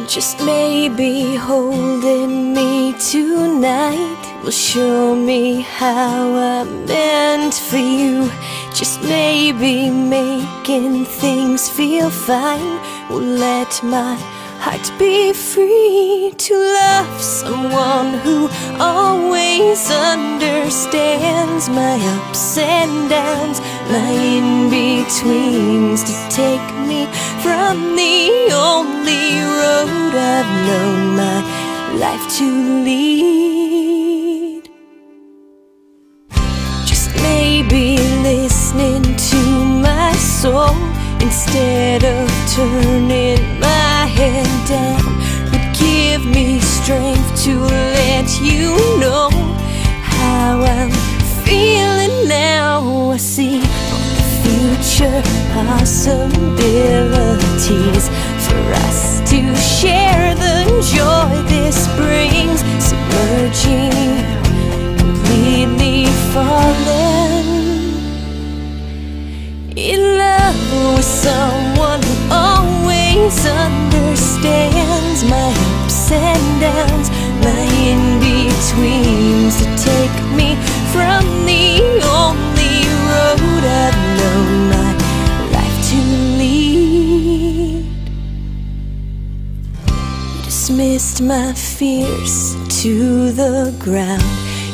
Just maybe holding me tonight will show me how I'm meant for you. Just maybe making things feel fine will let my heart be free to love someone who always understands my ups and downs, my in-betweens, to take me from the only road I've known my life to lead. Just maybe listening to my soul instead of turning my head down would give me strength to let you know how I'm feeling now. I see future possibilities for us to share the joy this brings, submerging, completely falling in love with someone who always understands my ups and downs, my in-betweens, to take me from the only road I've known my life to lead. You dismissed my fears to the ground.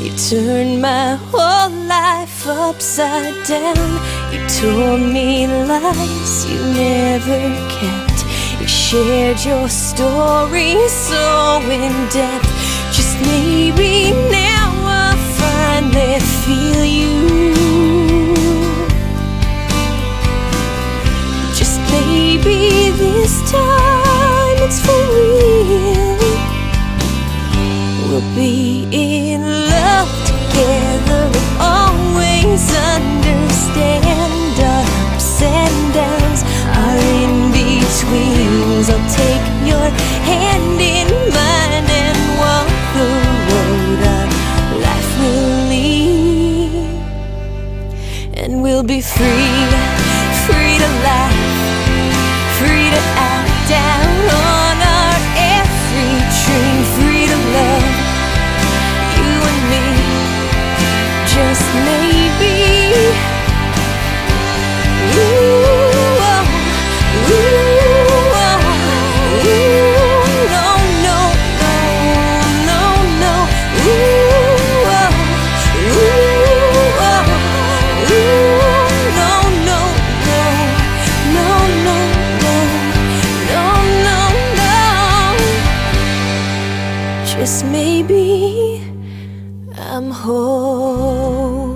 You turned my whole life upside down. You told me lies you never kept. You shared your story so in depth. Just maybe now I finally feel you. Just maybe this time it's for real. We'll be in love together and always understand our ups and downs, our in-betweens. I'll take your hand in mine and walk the road our life will lead. And we'll be free, free to laugh, free to act out on our every dream, free to love you and me. Just maybe. Ooh, oh, ooh, oh, ooh, no, no, no, no, no. Ooh, oh, ooh, oh, ooh, no, no, no, no, no, no, no, no. Just maybe I'm home.